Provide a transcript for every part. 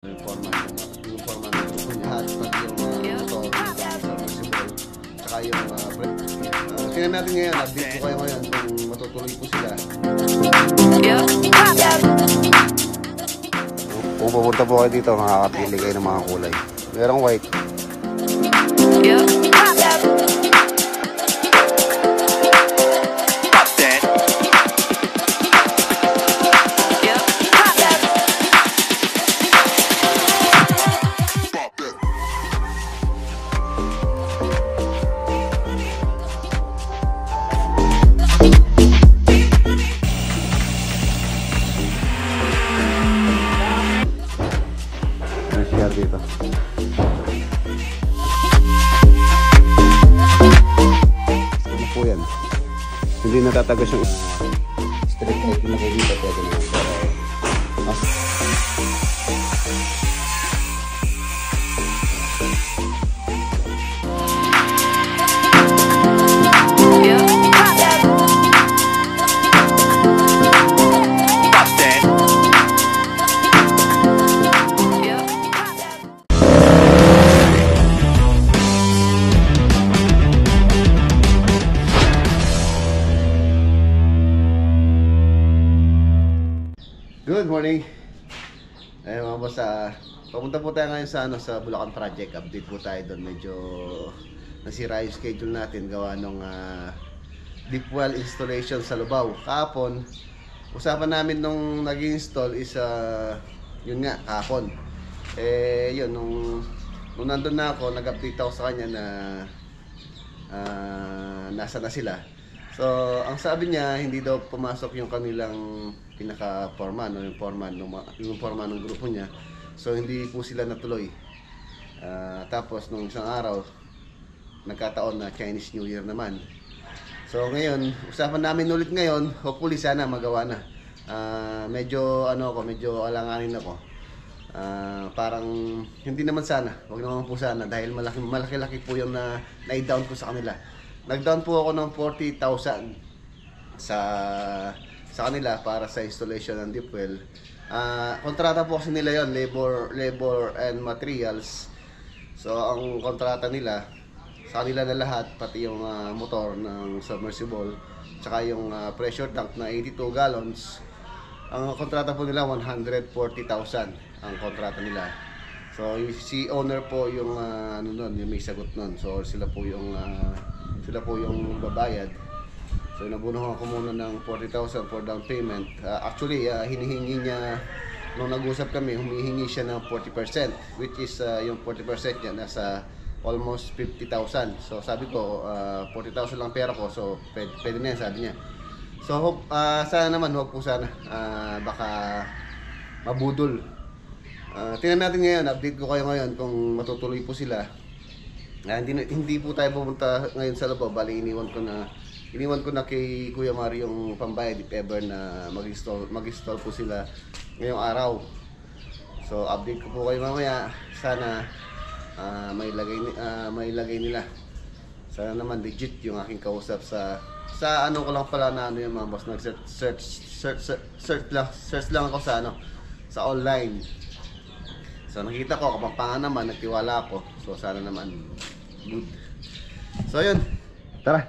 Yung format ng grupo niya at pati yung submersible tsaka yung tingnan natin ngayon, update ko kayo ngayon kung matutuloy po sila. Kung pupunta po kayo dito, makakapili kayo ng mga kulay. Merong white. Dito. Ano po yan? Hindi natatagos yung straight light na kayo dito. Pwede naman. Good morning. Ayun mga boss, papunta po tayo ngayon sa Bulacan Project. Update po tayo doon. Medyo nasira yung schedule natin gawa ng deep well installation sa Lubao. Kahapon, usapan namin nung nag-install is yun nga, kahapon. Yun, nung nandun na ako, nag-update ako sa kanya na nasa na sila. So, ang sabi niya, hindi daw pumasok yung kanilang pinaka-foreman o yung foreman ng grupo niya. So, hindi po sila natuloy. Tapos, nung isang araw, nagkataon na Chinese New Year naman. So, ngayon, usapan namin ulit ngayon. Hopefully, sana magawa na. Medyo alanganin ako. Parang, hindi naman sana. Huwag naman po sana. Dahil malaki-laki po yung na-down ko sa kanila. Nag-down po ako ng 40,000 sa kanila para sa installation ng deep well. Kontrata po kasi nila yon, labor and materials. So ang kontrata nila sa kanila na lahat, pati yung motor ng submersible tsaka yung pressure tank na 82 gallons. Ang kontrata po nila 140,000 ang kontrata nila. So si owner po yung yung may sagot nun. So sila po yung babayad. So nabunuhan ko muna ng 40,000 for down payment. Actually, hinihingi niya, nung nag-usap kami, humihingi siya ng 40%, which is yung 40% niya nasa almost 50,000. So sabi ko, 40,000 lang pera ko, so pwede na yan, sabi niya. So hope, sana naman, huwag po sana, baka mabudol. Tingnan natin ngayon, update ko kayo ngayon kung matutuloy po sila. Hindi po tayo pumunta ngayon sa Lubao, bali iniwan ko na kay Kuya Mario yung pambayad if ever na mag-install po sila ngayong araw. So update ko po kayo mamaya. Sana may lagay nila. Sana naman legit yung aking kausap sa ano ko lang pala na yung mga boss, search lang ako sa online. So nakita ko, Kapampangan naman, nagtiwala ako. So sana naman good. So yun, tara.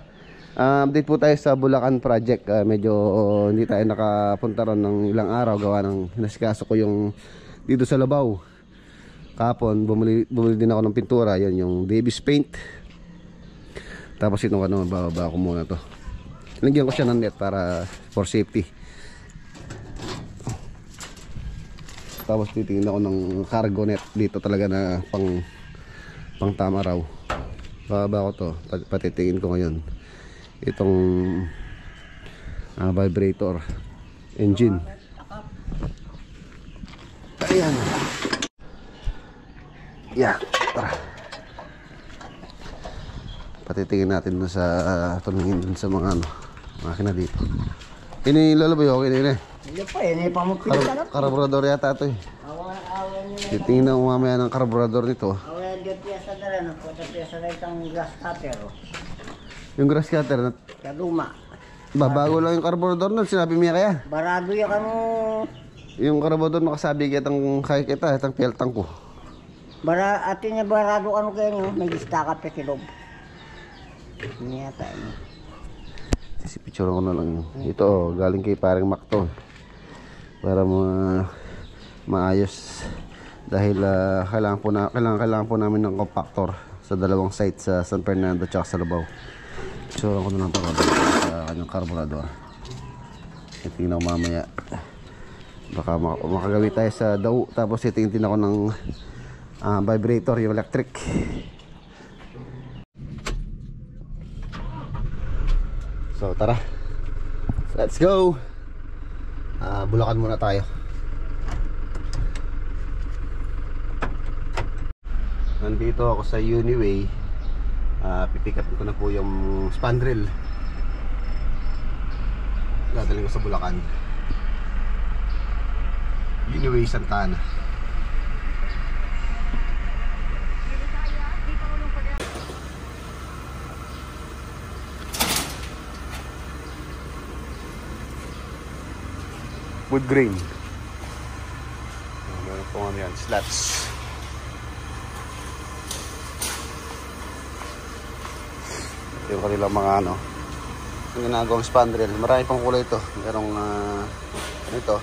Update po tayo sa Bulacan Project. Medyo hindi tayo nakapunta ron ng ilang araw gawa ng nasikaso ko yung dito sa Lubao. Kahapon bumili din ako ng pintura, yun yung Davis paint. Tapos ito bababa ko muna to. Lagyan ko siya ng net para for safety. Tapos titingin ako ng cargo net dito talaga na pang tama raw. Bababa ko to, patitingin ko ngayon itong vibrator engine. Ayan. Yeah, tara. Patitingin natin dun sa tumingin dun sa mga makina dito. Ini lalaboy okay na Hindi pa, hindi pa mo pinagkalap. Karburador yata ito eh. Titingin na umamaya ng karburador nito. Awan yung piyasa na rin. Piyasa na itong glass cutter. Yung grass cutter na Sa luma. bago lang yung karburador nun, sinabi mo kaya? Barado yung Yung karabador makasabi kitang kaya kita, itang peltang ko. Bara atin niya barado ano kayo nyo, may lista ka pa kilob. Hindi yata yun. Si picture ko na lang yun. Ito oh, galing kay parang Macton. Para maayos. Dahil kailangan po namin ng compactor sa dalawang site sa San Fernando at sa Lubao. Picture ko na lang ito sa kanyang carburetor. Tingnan ko mamaya. Baka makagawi tayo sa daw. Tapos itingin ako ng vibrator, yung electric. So tara, let's go. Bulacan muna tayo. Nandito ako sa Uniway. Pipick up ko na po yung spandrel. Dadaling ko sa Bulacan. Uniway Santana. Wood grain. Meron po kami yan, slats. Ito yung kanilang mga ano, yung ginagawang spandrel. Marami pang kulay ito. Merong ito.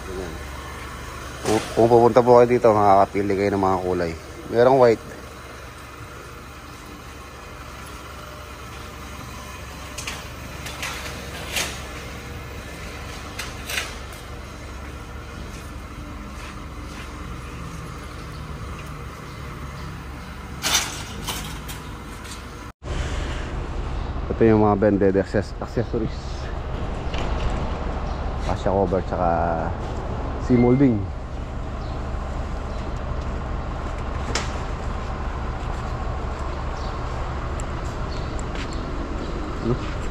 Ganyan. Kung pupunta po kayo dito, makakapili kayo ng mga kulay. Merong white. Ito yung mga bended accessories. Fascia cover tsaka C-molding.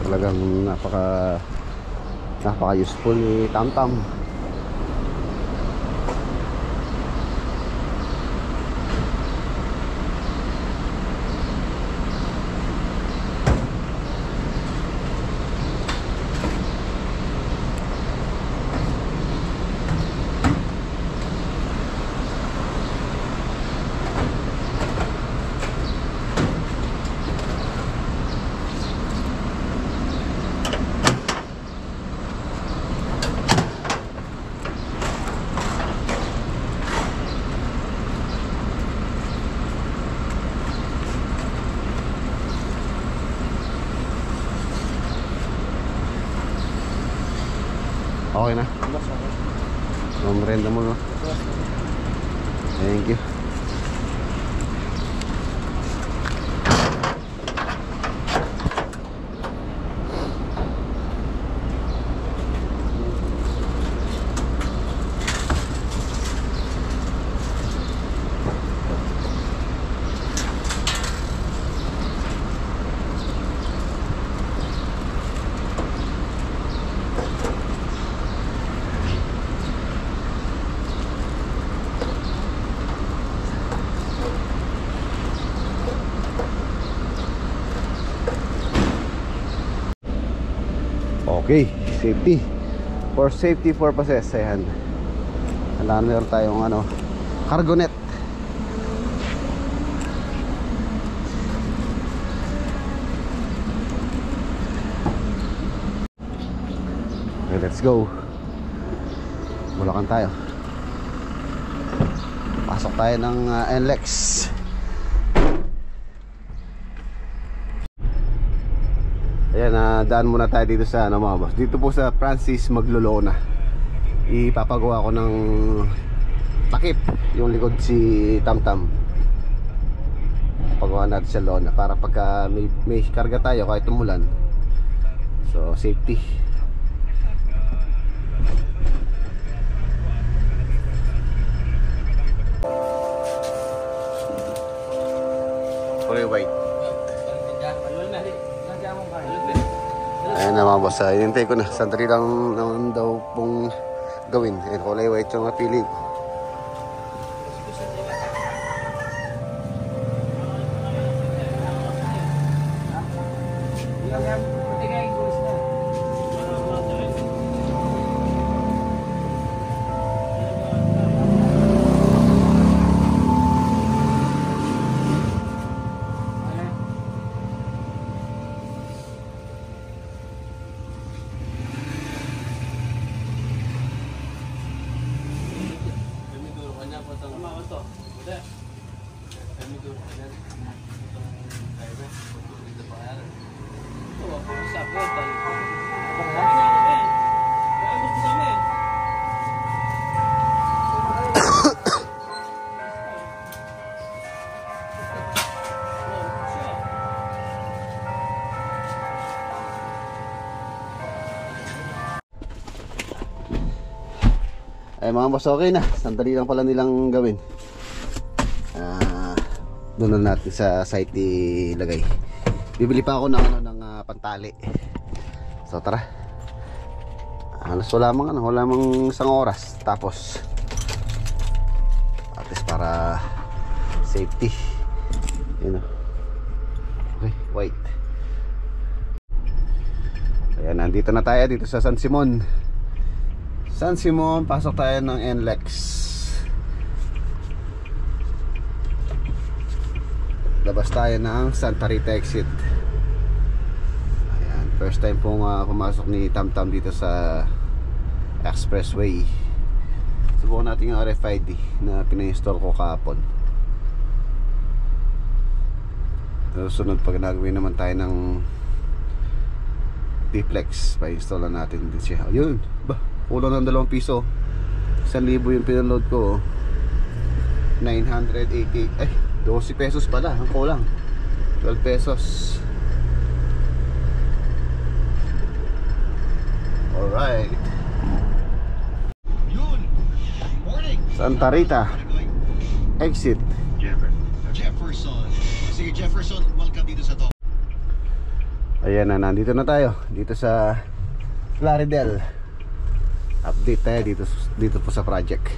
Talagang napaka useful ni Tamtam. Okay na? Merenda mo no? Thank you. Okay, safety. For safety purposes, ayan. Meron tayong ano, cargo net. Okay, let's go. Bulacan tayo. Pasok tayo ng NLEX. Ayan, daan muna tayo dito sa ano mga boss. Dito po sa Francis Maglolona. Ipapagawa ko ng takip yung likod si Tamtam. Pagawa natin sa lona para pagka may karga tayo kahit tumulan. So safety. Kulay white. Ayan na mga boss, hinintay ko na. Sandali lang naman daw pong gawin. Ayan, kulay white yung napili ko. Ay mga boss, okay na. Sandali lang pala nilang gawin. Doon na natin sa site ilagay. Bibili pa ako ng pantali. So tara. Halos wala mang isang oras. Tapos at least para safety. Yun o. Okay, white. Ayan, nandito na tayo dito sa San Simon. San Simon, pasok tayo ng NLEX. Labas tayo ng Santa Rita exit. Ayan, first time pong pumasok ni Tamtam dito sa expressway. Subukan natin yung RFID na pina-install ko kahapon. Susunod pag nagawin naman tayo ng D-Flex, pa-install na natin din siya. Ayun, ba, kulang ng 2 piso. 1,000 yung pinaload ko. 980, ay 12 pesos pala, ang kulang. 12 pesos. Alright. Santa Rita exit. Jefferson. Sige Jefferson, welcome dito sa to. Ayan na, nandito na tayo dito sa Plaridel. Update tayo dito po sa project.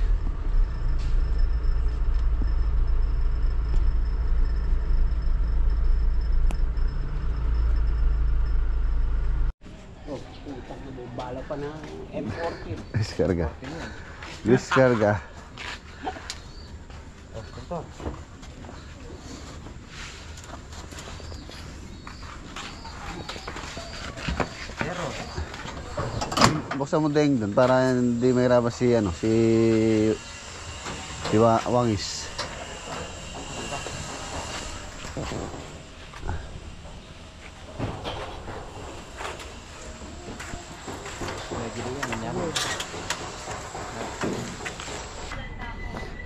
Oh, putak na bala pa na M40. Diskarga. Diskarga. Oh, ito. Buksan mo ding doon para hindi mahirapan si Wangis.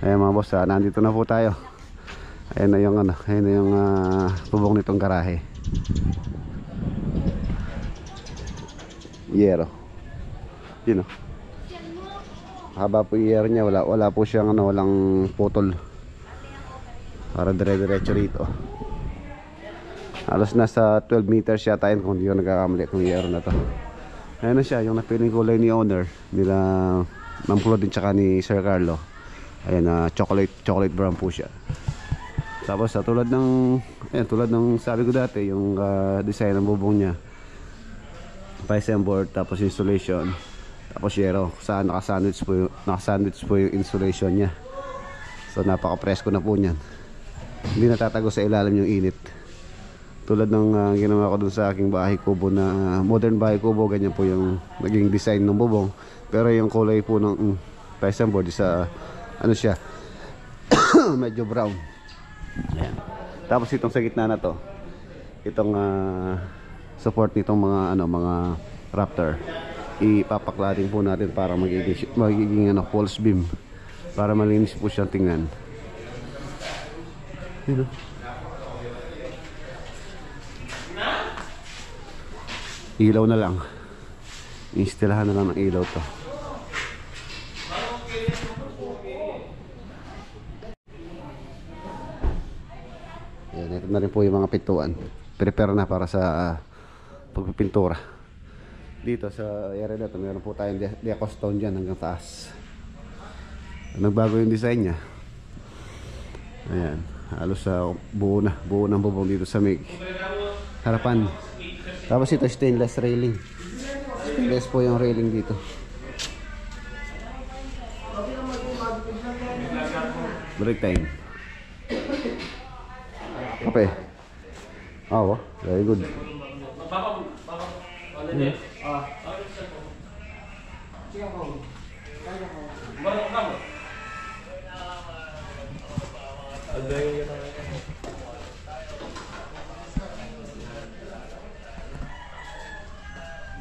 Ayan mga boss, nandito na po tayo. Ayan na yung bubong nitong garahe. Yero. Yun o. Haba po yung air niya, wala po siyang walang putol. Para dire-diretso rito. Halos nasa 12 meters siya tayo kung hindi ko nagkakamali kung air na to. Ayan na siya, yung napiling kulay ni owner nila Ma'am Claudine tsaka ni Sir Carlo. Ayan, chocolate brown po siya. Tapos tulad ng sabi ko dati, yung design ng bubong niya, Piston board, tapos installation, tapos yero, saan nakasandwich po yung insulation niya. So napaka-presko na po niyan. Hindi natatago sa ilalim yung init. Tulad ng ginawa ko dun sa aking bahay kubo na modern bahay kubo, ganyan po yung naging design ng bubong. Pero yung kulay po ng Piston board sa siya medyo brown. Ayan. Tapos itong sa gitna na to, itong support nitong mga Raptor, ipapaklatin po natin para magiging false beam, para malinis po siyang tingnan. Yun, ilaw na lang, instalahan na lang ng ilaw to. Ayan, ito na rin po yung mga pintuan, prepare na para sa pagpipintura. Dito sa area na ito, meron po tayong deco stone dyan hanggang taas. Nagbago yung design nya. Ayan, halos buo ng bubong dito sa may harapan. Tapos ito stainless railing. Stainless po yung railing dito. Break time. Okay. Oh, very good.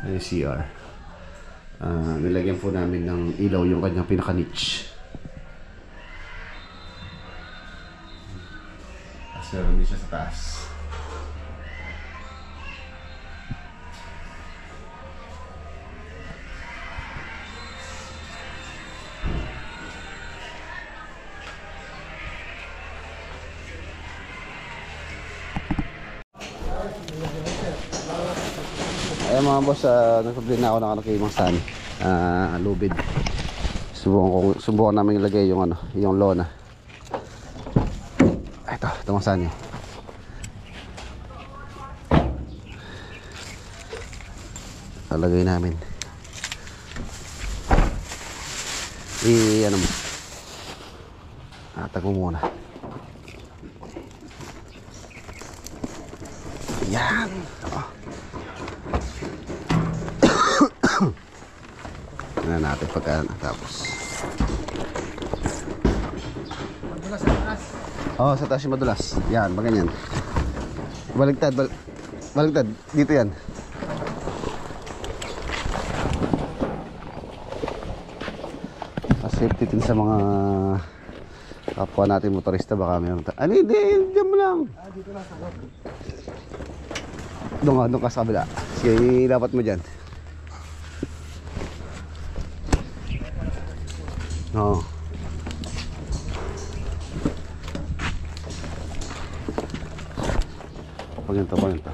Ayan yung CR. Nilagyan po namin ng ilaw yung kanyang pinaka-niche. Kasi meron din siya sa taas. Ayan mga boss, nagpabili na ako ng ano kay Mang Sani, lubid. Subukan namin ilagay yung ano, yung lona. Ito Mang Sani. Lalagay namin. Ano mo? Atag mo muna. Yan. Tingnan natin pagka natapos. Madulas sa taas. Oo, sa taas yung madulas. Yan, maganyan. Baligtad, baligtad. Dito yan. Safety din sa mga kapwa natin motorista. Baka mayroon tayo. Ano, hindi, dyan mo lang. Dito lang sa loob. Doon ka sa kabila. Sige, dapat mo dyan. Oo. Pag ganito.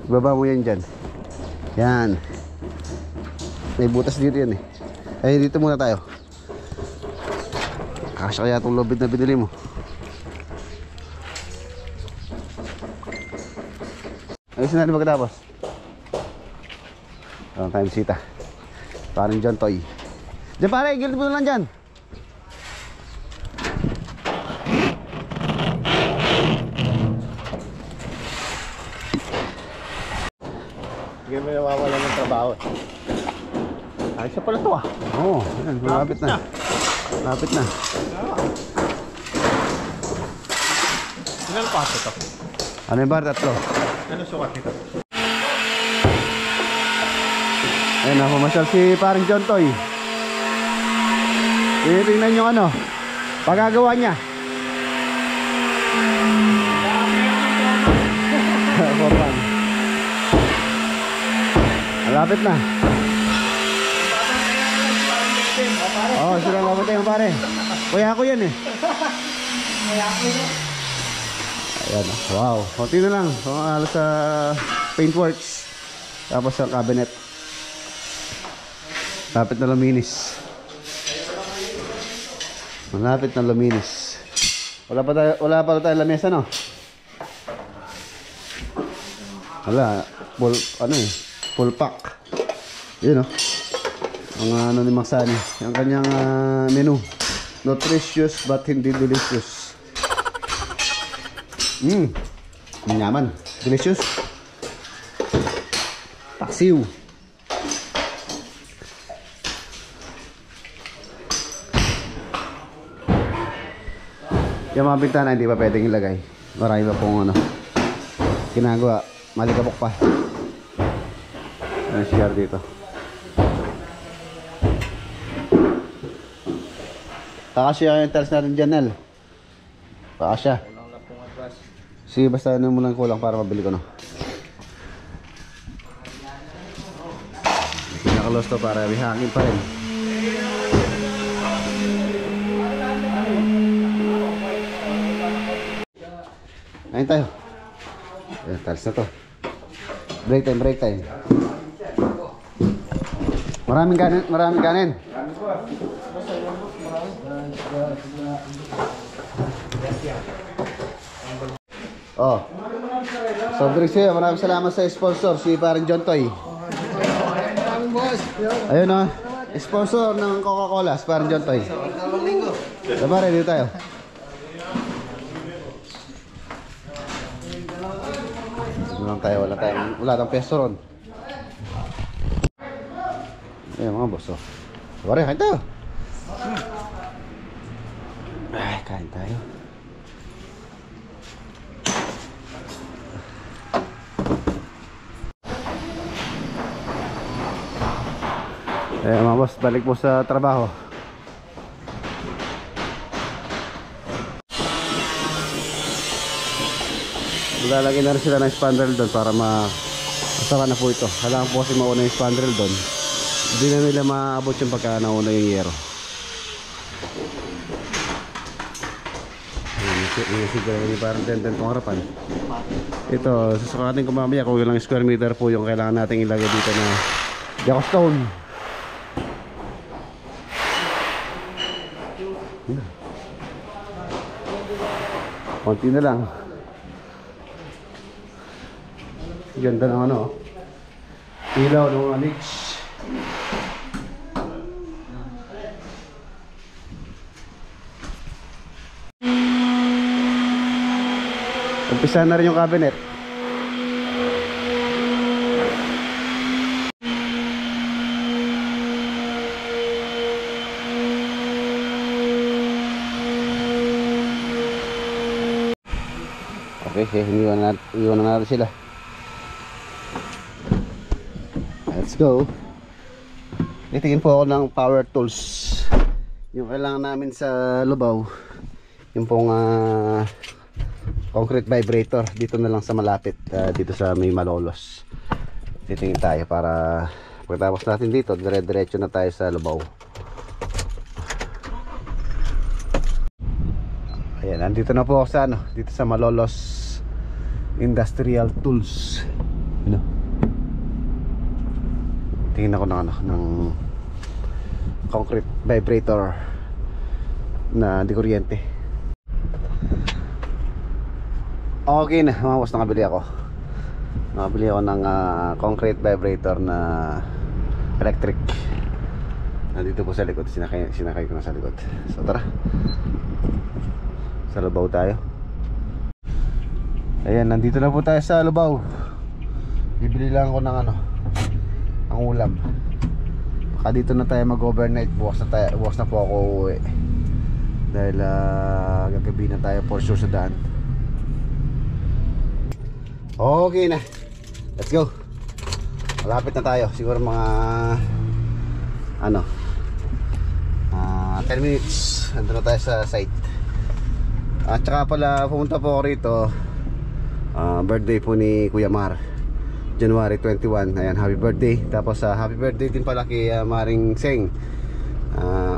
Ibaba mo yan dyan. Yan. May butas dito yan eh. Ay, dito muna tayo. Kasya kaya itong lubid na binili mo. Ayusin natin magkatapos. Walang tayo bisita. Parang John Toy. Diyan pare, gilid mo lang dyan. Hindi mo nawawala ng trabaho. Ay, siya pala ito ah. Oo, yan, malapit na. Malapit na. Ilan paso ito? Ano yung bar? Tatlo. Ano sukat ito? Ayun na, pumasyal si parang John Toy. Tinitingnan yung ano, pagagawa niya. Malapit na. Oo, sila mamatay yung pare. Kuya ako yan eh. Ayan, wow. Konti na lang. Halos sa paintworks. Tapos sa cabinet. Malapit na luminis. Malapit na luminis. Wala pa tayo lamesa, no? Wala. Full pack. Yun, no? Ang ano ni Mang Sani. Ang kanyang menu. Nutritious but hindi delicious. Manyaman. Delicious. Paksiw. Yung mga bintana hindi pa pwedeng ilagay. Marami pa pong ano ginagawa. Malikabok pa. Ano share dito. Kakasya yung tiles natin dyan, Nel. Kakasya. Sige, basta ano mo lang kulang para mabili ko, no? Pinakalos to para may hangin pa rin. Ayun tayo. Ayan, tiles na to. Break time. Maraming kanin. Oh. So, Drixie, maraming salamat sa sponsor, si parang John Toy. Ayun o, sponsor ng Coca-Cola, si parang John Toy. Sabare, dito tayo. Wala tayong peso ron. Ayun mga boss, oh. Sabare, kain tayo. Ay, kain tayo. Mga boss, balik po sa trabaho. Lalagyan na rin sila ng spandrel doon para masara na po ito. Kailangan po kasi mauna yung spandrel doon. Hindi na nila maabot yung pagka nauna yung yero. Yung siguro yung parang denden kong harapan. Ito, susukatin ko mamaya kung ilang square meter po yung kailangan natin ilagay dito na Jaco stone. Konti na lang. Ganda ng ano, ilaw ng mga leaks. Umpisa na rin yung cabinet. Okay, iwan na natin sila. Let's go. Titingin po ako ng power tools. Yung kailangan namin sa Lubao, yung pong concrete vibrator. Dito na lang sa malapit, dito sa may Malolos. Titingin tayo para pagkatapos natin dito, dire-diretso na tayo sa Lubao. Ayan, nandito na po ako sa dito sa Malolos Industrial Tools. Tingin ako ng concrete vibrator na di kuryente. Okay na, mga boss, nakabili ako ng concrete vibrator na electric. Nandito po sa likod, sinakay ko na sa likod. So tara, sa Lubao tayo. Ayan, nandito na po tayo sa Lubao. Bibili lang ako ng ang ulam. Baka dito na tayo mag-overnight. Bukas na po ako uuwi. Dahil gagabi na tayo for sure sa daan. Okay na, let's go. Malapit na tayo. Siguro mga 10 minutes andun na tayo sa site. At saka pala pumunta po ako rito, birthday po ni Kuya Mar, January 21. Ayan, happy birthday. Tapos happy birthday din pala kay Maring Seng,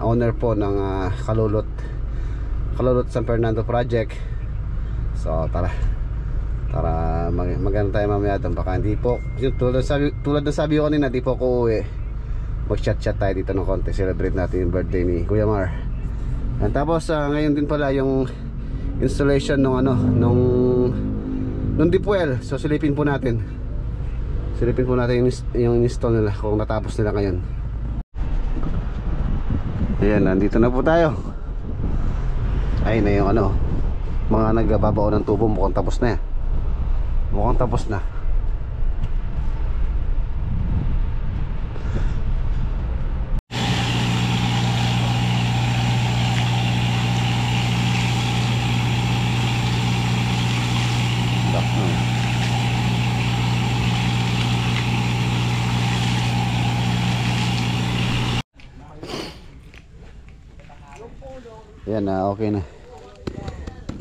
owner po ng Kalulot San Fernando Project. So tara magano tayo mamaya doon. Baka hindi po yung tulad ng sabi ko kanina, di po ako uwi. Mag chat tayo dito ng konti, celebrate natin yung birthday ni Kuya Mar. And tapos ngayon din pala yung installation nung deep-well. So silipin po natin yung install nila, kung natapos nila ngayon. Ayan, nandito na po tayo. Ayun na yung mga nagbabao ng tubo. Mukhang tapos na yan. Mukhang tapos na. Yan na, okay na.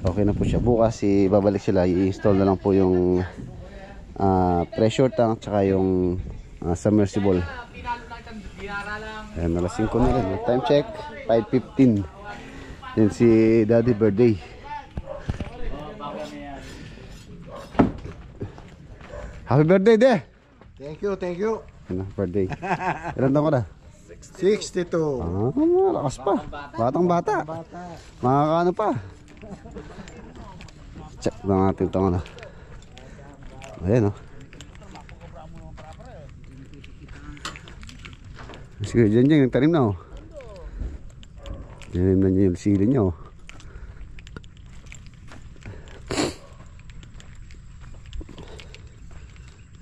Okay na po siya. Bukas babalik sila, i-install na lang po yung pressure tank tsaka yung submersible. Ayan, alas 5 na rin. Time check, 5:15. Yan si Daddy birthday. Happy birthday, De! Thank you. Ano, birthday. Ilan taon ko na? 62. Lakas pa. Batang-bata. Makakaano pa. Check lang natin ito. Ayan, sige, dyan yung tanim na, tanim na yung sili nyo.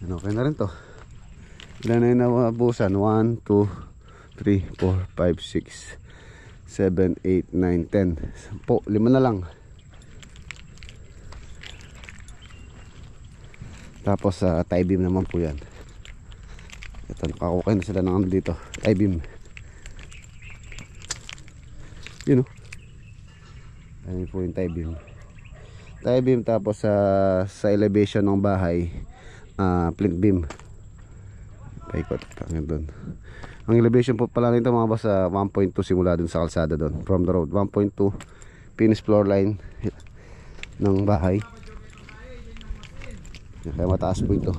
Okay na rin to. Ilan na yung nabusan? 1, 2, 3, 4, 5, 6, 7, 8, 9, 10. 10, 5 na lang. Tapos tie beam naman po yan. Ito, nakakukay na sila ng ano dito, tie beam. Yun o. Ayun po yung tie beam. Tie beam, tapos sa elevation ng bahay, plinth beam. Paikot hanggang doon. Ang elevation po pala nito mga boss, 1.2 simula dun sa kalsada doon, from the road. 1.2 finish floor line ng bahay. Kaya mataas po ito.